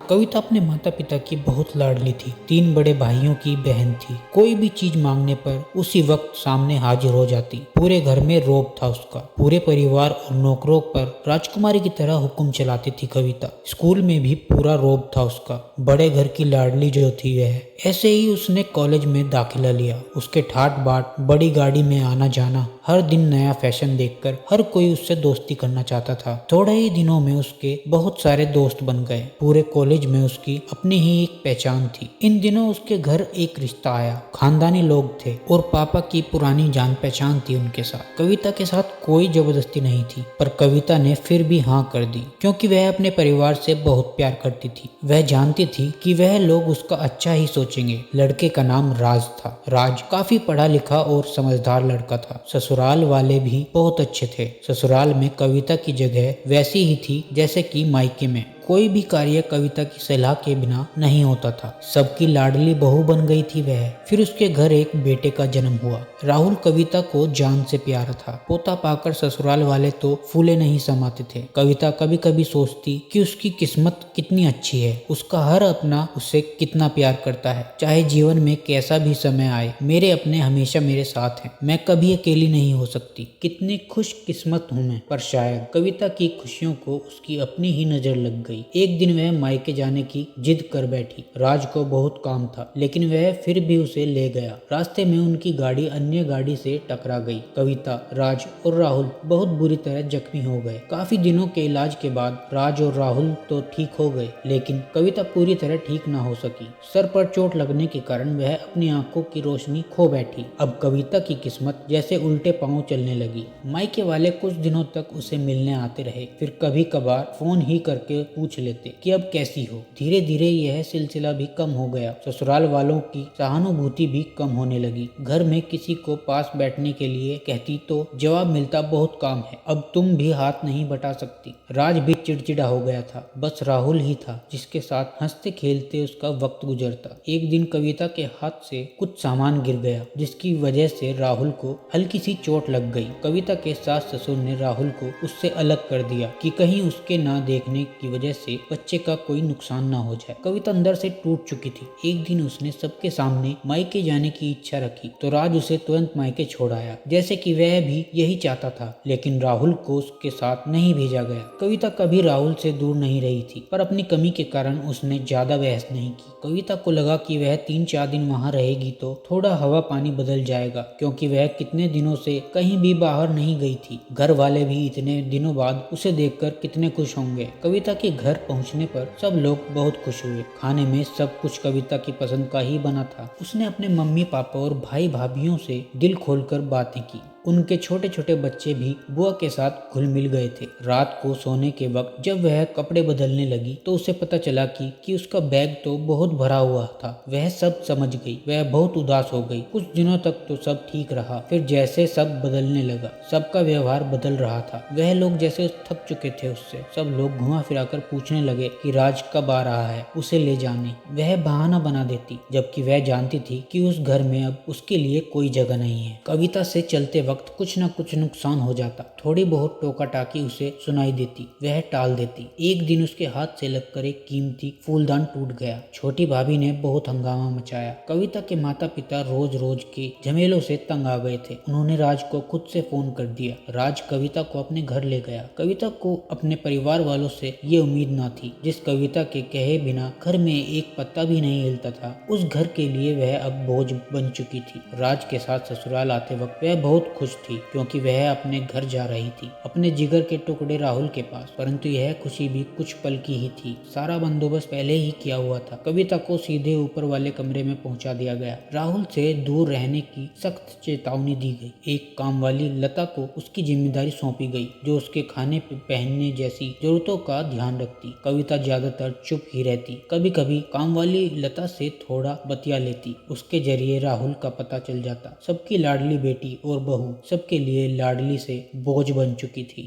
कविता अपने माता पिता की बहुत लाडली थी। 3 बड़े भाइयों की बहन थी। कोई भी चीज मांगने पर उसी वक्त सामने हाजिर हो जाती। पूरे घर में रौब था उसका। पूरे परिवार और नौकरों पर राजकुमारी की तरह हुक्म चलाती थी कविता। स्कूल में भी पूरा रौब था उसका। बड़े घर की लाडली जो थी वह। ऐसे ही उसने कॉलेज में दाखिला लिया। उसके ठाट बाट, बड़ी गाड़ी में आना जाना, हर दिन नया फैशन देखकर हर कोई उससे दोस्ती करना चाहता था। थोड़े ही दिनों में उसके बहुत सारे दोस्त बन गए। पूरे कॉलेज में उसकी अपनी ही एक पहचान थी। इन दिनों उसके घर एक रिश्ता आया। खानदानी लोग थे और पापा की पुरानी जान पहचान थी उनके साथ। कविता के साथ कोई जबरदस्ती नहीं थी, पर कविता ने फिर भी हाँ कर दी, क्योंकि वह अपने परिवार से बहुत प्यार करती थी। वह जानती थी कि वह लोग उसका अच्छा ही सोचेंगे। लड़के का नाम राज था। राज काफी पढ़ा लिखा और समझदार लड़का था। ससुराल वाले भी बहुत अच्छे थे। ससुराल में कविता की जगह वैसी ही थी जैसे कि मायके में। कोई भी कार्य कविता की सलाह के बिना नहीं होता था। सबकी लाडली बहू बन गई थी वह। फिर उसके घर एक बेटे का जन्म हुआ। राहुल कविता को जान से प्यारा था। पोता पाकर ससुराल वाले तो फूले नहीं समाते थे। कविता कभी कभी सोचती कि उसकी किस्मत कितनी अच्छी है। उसका हर अपना उससे कितना प्यार करता है। चाहे जीवन में कैसा भी समय आए, मेरे अपने हमेशा मेरे साथ हैं। मैं कभी अकेली नहीं हो सकती। कितनी खुश किस्मत हूँ मैं। पर शायद कविता की खुशियों को उसकी अपनी ही नजर लग गई। एक दिन वह मायके जाने की जिद कर बैठी। राज को बहुत काम था, लेकिन वह फिर भी उसे ले गया। रास्ते में उनकी गाड़ी अन्य गाड़ी से टकरा गई। कविता, राज और राहुल बहुत बुरी तरह जख्मी हो गए। काफी दिनों के इलाज के बाद राज और राहुल तो ठीक हो गए, लेकिन कविता पूरी तरह ठीक ना हो सकी। सर पर चोट लगने के कारण वह अपनी आंखों की रोशनी खो बैठी। अब कविता की किस्मत जैसे उल्टे पांव चलने लगी। मायके वाले कुछ दिनों तक उसे मिलने आते रहे, फिर कभी कभार फोन ही करके पूछ लेते कि अब कैसी हो। धीरे धीरे यह सिलसिला भी कम हो गया। ससुराल वालों की सहानुभूति भी कम होने लगी। घर में किसी को पास बैठने के लिए कहती तो जवाब मिलता बहुत काम है, अब तुम भी हाथ नहीं बटा सकती। राज भी चिड़चिड़ा हो गया था। बस राहुल ही था जिसके साथ हंसते खेलते उसका वक्त गुजरता। एक दिन कविता के हाथ से कुछ सामान गिर गया, जिसकी वजह से राहुल को हल्की सी चोट लग गई। कविता के सास ससुर ने राहुल को उससे अलग कर दिया कि कहीं उसके ना देखने की वजह से बच्चे का कोई नुकसान ना हो जाए। कविता अंदर से टूट चुकी थी। एक दिन उसने सबके सामने मायके जाने की इच्छा रखी तो राज उसे तुरंत मायके छोड़ आया, जैसे कि वह भी यही चाहता था। लेकिन राहुल को उसके साथ नहीं भेजा गया। कविता कभी राहुल से दूर नहीं रही थी, पर अपनी कमी के कारण उसने ज्यादा बहस नहीं की। कविता को लगा कि वह 3-4 दिन वहाँ रहेगी तो थोड़ा हवा पानी बदल जाएगा, क्योंकि वह कितने दिनों से कहीं भी बाहर नहीं गई थी। घर वाले भी इतने दिनों बाद उसे देखकर कितने खुश होंगे। कविता के घर पहुंचने पर सब लोग बहुत खुश हुए। खाने में सब कुछ कविता की पसंद का ही बना था। उसने अपने मम्मी पापा और भाई भाभीियों से दिल खोलकर बातें की। उनके छोटे छोटे बच्चे भी बुआ के साथ घुल मिल गए थे। रात को सोने के वक्त जब वह कपड़े बदलने लगी तो उसे पता चला कि उसका बैग तो बहुत भरा हुआ था। वह सब समझ गई। वह बहुत उदास हो गई। कुछ दिनों तक तो सब ठीक रहा, फिर जैसे सब बदलने लगा, सबका व्यवहार बदल रहा था। वह लोग जैसे थक चुके थे उससे। सब लोग घुमा फिराकर पूछने लगे कि राज कब आ रहा है उसे ले जाने। वह बहाना बना देती, जबकि वह जानती थी कि उस घर में अब उसके लिए कोई जगह नहीं है। कविता से चलते वक्त कुछ न कुछ नुकसान हो जाता। थोड़ी बहुत टोका टाकी उसे सुनाई देती, वह टाल देती। एक दिन उसके हाथ से लगकर एक कीमती फूलदान टूट गया। छोटी भाभी ने बहुत हंगामा मचाया। कविता के माता पिता रोज रोज के झमेलों से तंग आ गए थे। उन्होंने राज को खुद से फोन कर दिया। राज कविता को अपने घर ले गया। कविता को अपने परिवार वालों से ये उम्मीद न थी। जिस कविता के कहे बिना घर में एक पत्ता भी नहीं हिलता था, उस घर के लिए वह अब बोझ बन चुकी थी। राज के साथ ससुराल आते वक्त वह बहुत खुश थी, क्योंकि वह अपने घर जा रही थी, अपने जिगर के टुकड़े राहुल के पास। परंतु यह खुशी भी कुछ पल की ही थी। सारा बंदोबस्त पहले ही किया हुआ था। कविता को सीधे ऊपर वाले कमरे में पहुंचा दिया गया। राहुल से दूर रहने की सख्त चेतावनी दी गई। एक काम वाली लता को उसकी जिम्मेदारी सौंपी गई, जो उसके खाने पहनने जैसी जरूरतों का ध्यान रखती। कविता ज्यादातर चुप ही रहती। कभी कभी काम वाली लता से थोड़ा बतिया लेती। उसके जरिए राहुल का पता चल जाता। सबकी लाडली बेटी और बहू सबके लिए लाडली से बोझ बन चुकी थी।